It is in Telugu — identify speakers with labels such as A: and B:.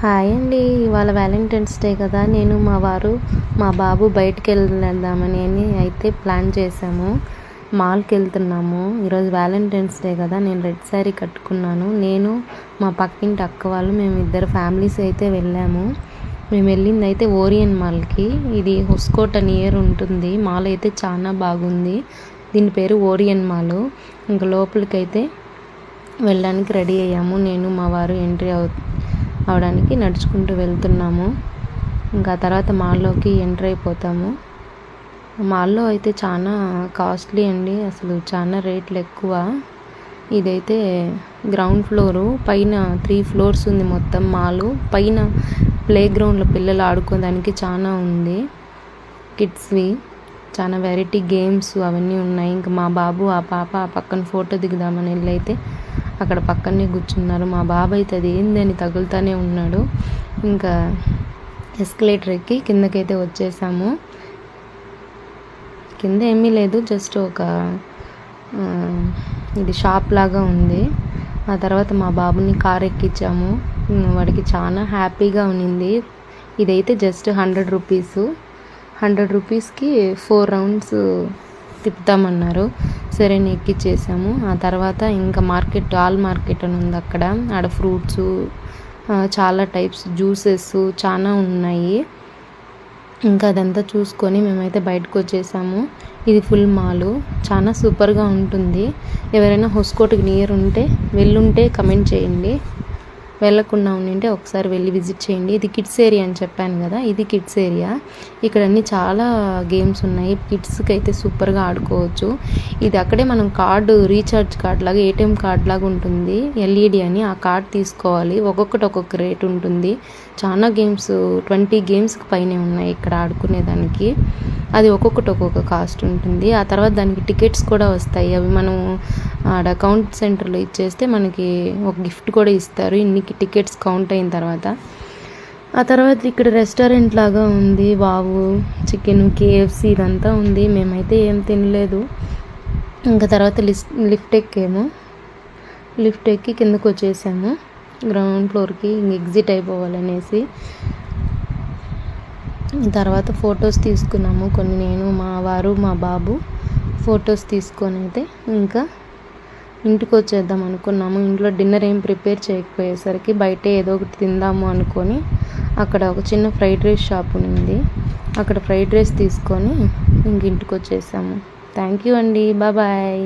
A: హాయ్ అండి. ఇవాళ వ్యాలంటైన్స్ డే కదా, నేను మా బాబు బయటికి వెళ్దామని అయితే ప్లాన్ చేసాము. మాల్కి వెళ్తున్నాము. ఈరోజు వ్యాలంటైన్స్ డే కదా, నేను రెడ్ శారీ కట్టుకున్నాను. నేను మా పక్కింటి అక్క వాళ్ళు మేము ఇద్దరు ఫ్యామిలీస్ అయితే వెళ్ళాము. మేము వెళ్ళింది అయితే ఓరియన్ మాల్కి. ఇది హొస్కోట నియర్ ఉంటుంది. మాల్ అయితే చాలా బాగుంది. దీని పేరు ఓరియన్ మాల్. ఇంకా లోపలికైతే వెళ్ళడానికి రెడీ అయ్యాము. నేను మా వారు ఎంట్రీ అవడానికి నడుచుకుంటూ వెళ్తున్నాము. ఇంకా తర్వాత మాల్లోకి ఎంటర్ అయిపోతాము. మాల్లో అయితే చాలా కాస్ట్లీ అండి, అసలు చాలా రేట్లు ఎక్కువ. ఇదైతే గ్రౌండ్ ఫ్లోరు, పైన 3 ఫ్లోర్స్ ఉంది మొత్తం మాలు. పైన ప్లే గ్రౌండ్లో పిల్లలు ఆడుకోవడానికి చాలా ఉంది. కిడ్స్వి చాలా వెరైటీ గేమ్స్ అవన్నీ ఉన్నాయి. ఇంకా మా బాబు ఆ పాప ఆ పక్కన ఫోటో దిగుదామని వెళ్ళైతే అక్కడ పక్కనే కూర్చున్నారు. మా బాబు అయితే అది ఏందని తగులుతూనే ఉన్నాడు. ఇంకా ఎస్కలేటర్ ఎక్కి కిందకైతే వచ్చేసాము. కింద ఏమీ లేదు, జస్ట్ ఒక ఇది షాప్ లాగా ఉంది. ఆ తర్వాత మా బాబుని కార్ ఎక్కించాము. వాడికి చాలా హ్యాపీగా ఉన్నింది. ఇదైతే జస్ట్ 100 రూపీస్. 100 రూపీస్కి 4 రౌండ్స్ తిప్పుతామన్నారు. సరే ఎక్కిచ్చేసాము. ఆ తర్వాత ఇంకా ఆల్ మార్కెట్ అని ఉంది అక్కడ. ఆడ ఫ్రూట్స్, చాలా టైప్స్ జ్యూసెస్ చాలా ఉన్నాయి. ఇంకా అదంతా చూసుకొని మేమైతే బయటకు వచ్చేసాము. ఇది ఫుల్ మాలు, చాలా సూపర్గా ఉంటుంది. ఎవరైనా హొస్కోట్కి నియర్ వెళ్ళుంటే కమెంట్ చేయండి. వెళ్ళకుండా ఉండింటే ఒకసారి వెళ్ళి విజిట్ చేయండి. ఇది కిడ్స్ ఏరియా అని చెప్పాను కదా, ఇది కిడ్స్ ఏరియా. ఇక్కడ అన్ని చాలా గేమ్స్ ఉన్నాయి. కిడ్స్కి అయితే సూపర్గా ఆడుకోవచ్చు. ఇది అక్కడే మనం రీఛార్జ్ కార్డ్ లాగా, ఏటీఎం కార్డ్ లాగా ఉంటుంది. ఎల్ఈడి అని ఆ కార్డ్ తీసుకోవాలి. ఒక్కొక్కటి ఒక్కొక్క రేట్ ఉంటుంది. చాలా గేమ్స్ 20 గేమ్స్కి పైనే ఉన్నాయి ఇక్కడ ఆడుకునేదానికి. అది ఒక్కొక్కటి ఒక్కొక్క కాస్ట్ ఉంటుంది. ఆ తర్వాత దానికి టికెట్స్ కూడా వస్తాయి. అవి మనం ఆడ కౌంట్ సెంటర్లో ఇచ్చేస్తే మనకి ఒక గిఫ్ట్ కూడా ఇస్తారు ఇన్ని టికెట్స్ కౌంట్ అయిన తర్వాత. ఆ తర్వాత ఇక్కడ రెస్టారెంట్ లాగా ఉంది. వావు చికెన్, కేఎఫ్సి ఇదంతా ఉంది. మేమైతే ఏం తినలేదు. ఇంకా తర్వాత లిఫ్ట్ ఎక్కి కిందకు వచ్చేసాము గ్రౌండ్ ఫ్లోర్కి. ఎగ్జిట్ అయిపోవాలనేసి తర్వాత ఫొటోస్ తీసుకున్నాము కొన్ని. నేను, మా వారు, మా బాబు ఫొటోస్ తీసుకొని అయితే ఇంకా ఇంటికి వచ్చేద్దాం అనుకున్నాము. ఇంట్లో డిన్నర్ ఏం ప్రిపేర్ చేయకపోయేసరికి బయటే ఏదో ఒకటి తిందాము అనుకొని అక్కడ ఒక చిన్న ఫ్రైడ్ రైస్ షాప్ ఉంది. అక్కడ ఫ్రైడ్ రైస్ తీసుకొని ఇంటికి వచ్చేసాము. థ్యాంక్ యూ అండి. బాయ్.